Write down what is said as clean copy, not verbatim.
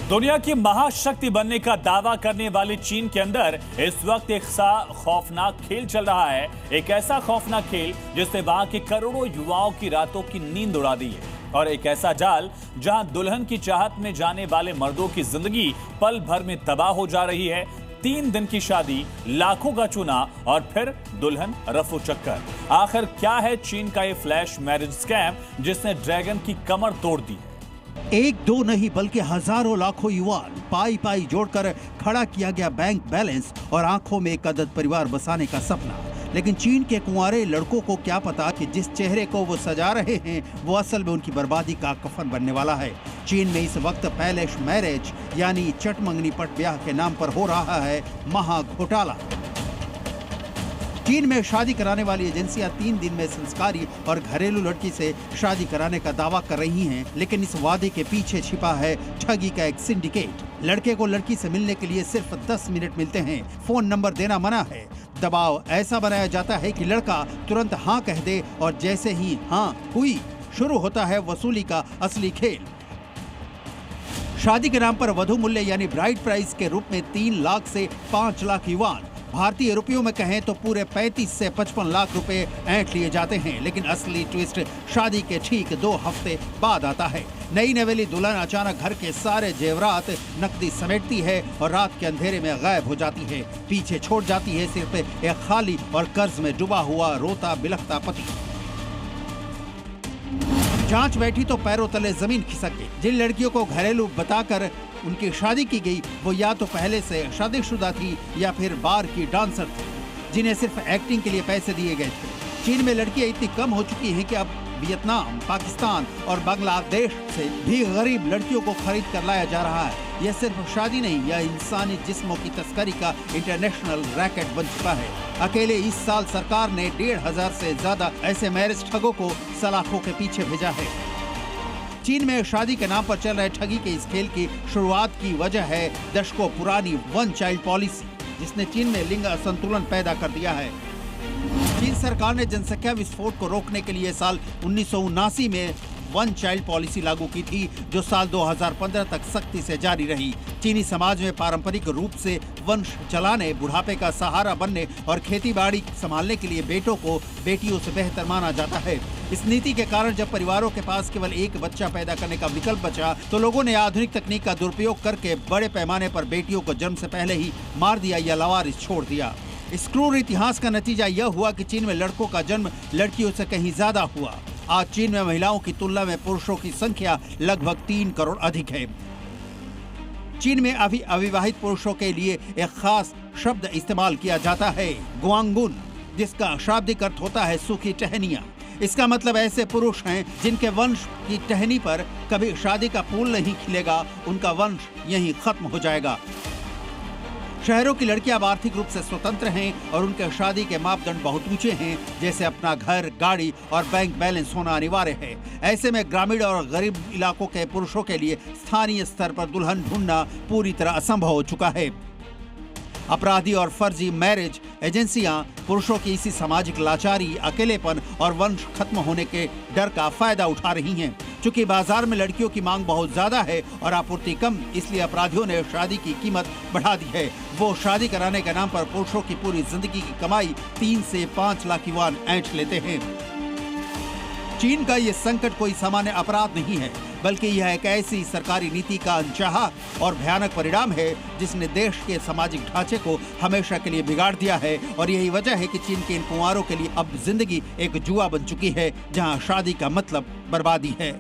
दुनिया की महाशक्ति बनने का दावा करने वाली चीन के अंदर इस वक्त एक खौफनाक खेल चल रहा है। एक ऐसा खौफनाक खेल जिसने वहां के करोड़ों युवाओं की रातों की नींद उड़ा दी है, और एक ऐसा जाल जहां दुल्हन की चाहत में जाने वाले मर्दों की जिंदगी पल भर में तबाह हो जा रही है। 3 दिन की शादी, लाखों का चूना और फिर दुल्हन रफू चक्कर। आखिर क्या है चीन का ये फ्लैश मैरिज स्कैम जिसने ड्रैगन की कमर तोड़ दी? एक दो नहीं बल्कि हजारों लाखों युवान पाई पाई जोड़कर खड़ा किया गया बैंक बैलेंस और आंखों में एक अदद परिवार बसाने का सपना। लेकिन चीन के कुंवारे लड़कों को क्या पता कि जिस चेहरे को वो सजा रहे हैं वो असल में उनकी बर्बादी का कफन बनने वाला है। चीन में इस वक्त पैलेस मैरिज यानी चटमंगनी पट ब्याह के नाम पर हो रहा है महा घोटाला। चीन में शादी कराने वाली एजेंसियां 3 दिन में संस्कारी और घरेलू लड़की से शादी कराने का दावा कर रही हैं, लेकिन इस वादे के पीछे छिपा है ठगी का एक सिंडिकेट। लड़के को लड़की से मिलने के लिए सिर्फ 10 मिनट मिलते हैं, फोन नंबर देना मना है। दबाव ऐसा बनाया जाता है कि लड़का तुरंत हाँ कह दे और जैसे ही हाँ हुई शुरू होता है वसूली का असली खेल। शादी के नाम पर वधू मूल्य यानी ब्राइड प्राइस के रूप में 3 लाख से 5 लाख युवान, भारतीय रुपयों में कहें तो पूरे 35 से 55 लाख रुपए ऐंठ लिए जाते हैं। लेकिन असली ट्विस्ट शादी के ठीक 2 हफ्ते बाद आता है। नई नवेली दुल्हन अचानक घर के सारे जेवरात नकदी समेटती है और रात के अंधेरे में गायब हो जाती है। पीछे छोड़ जाती है सिर्फ एक खाली और कर्ज में डूबा हुआ रोता बिलखता पति। जांच बैठी तो पैरों तले जमीन खिसक गई। जिन लड़कियों को घरेलू बताकर उनकी शादी की गई वो या तो पहले से शादीशुदा थी या फिर बार की डांसर थी, जिन्हें सिर्फ एक्टिंग के लिए पैसे दिए गए थे। चीन में लड़कियां इतनी कम हो चुकी हैं कि अब वियतनाम, पाकिस्तान और बांग्लादेश से भी गरीब लड़कियों को खरीद कर लाया जा रहा है। यह सिर्फ शादी नहीं, यह इंसानी जिस्मों की तस्करी का इंटरनेशनल रैकेट बन चुका है। अकेले इस साल सरकार ने 1,500 से ज्यादा ऐसे मैरिज ठगों को सलाखों के पीछे भेजा है। चीन में शादी के नाम पर चल रहे ठगी के इस खेल की शुरुआत की वजह है दशकों पुरानी 1 चाइल्ड पॉलिसी, जिसने चीन में लिंग असंतुलन पैदा कर दिया है। चीन सरकार ने जनसंख्या विस्फोट को रोकने के लिए साल 1979 में 1 चाइल्ड पॉलिसी लागू की थी, जो साल 2015 तक सख्ती से जारी रही। चीनी समाज में पारंपरिक रूप से वंश चलाने, बुढ़ापे का सहारा बनने और खेती बाड़ी संभालने के लिए बेटों को बेटियों से बेहतर माना जाता है। इस नीति के कारण जब परिवारों के पास केवल एक बच्चा पैदा करने का विकल्प बचा तो लोगों ने आधुनिक तकनीक का दुरुपयोग करके बड़े पैमाने पर बेटियों को जन्म से पहले ही मार दिया या लावारिस छोड़ दिया। इस क्रूर इतिहास का नतीजा यह हुआ कि चीन में लड़कों का जन्म लड़कियों से कहीं ज्यादा हुआ। आज चीन में महिलाओं की तुलना में पुरुषों की संख्या लगभग 3 करोड़ अधिक है। चीन में अभी अविवाहित पुरुषों के लिए एक खास शब्द इस्तेमाल किया जाता है, गुआंगुन, जिसका शाब्दिक अर्थ होता है सूखी टहनियां। इसका मतलब ऐसे पुरुष हैं जिनके वंश की टहनी पर कभी शादी का फूल नहीं खिलेगा, उनका वंश यहीं खत्म हो जाएगा। शहरों की लड़कियां अब आर्थिक रूप से स्वतंत्र हैं और उनके शादी के मापदंड बहुत ऊंचे हैं, जैसे अपना घर, गाड़ी और बैंक बैलेंस होना अनिवार्य है। ऐसे में ग्रामीण और गरीब इलाकों के पुरुषों के लिए स्थानीय स्तर पर दुल्हन ढूंढना पूरी तरह असंभव हो चुका है। अपराधी और फर्जी मैरिज एजेंसियां पुरुषों की इसी सामाजिक लाचारी, अकेलेपन और वंश खत्म होने के डर का फायदा उठा रही हैं। चूंकि बाजार में लड़कियों की मांग बहुत ज्यादा है और आपूर्ति कम, इसलिए अपराधियों ने शादी की कीमत बढ़ा दी है। वो शादी कराने के नाम पर पुरुषों की पूरी जिंदगी की कमाई 3 से 5 लाख युवान ऐंठ लेते हैं। चीन का ये संकट कोई सामान्य अपराध नहीं है, बल्कि यह एक ऐसी सरकारी नीति का अनचाहा और भयानक परिणाम है जिसने देश के सामाजिक ढांचे को हमेशा के लिए बिगाड़ दिया है। और यही वजह है कि चीन के इन कुंवारों के लिए अब जिंदगी एक जुआ बन चुकी है, जहां शादी का मतलब बर्बादी है।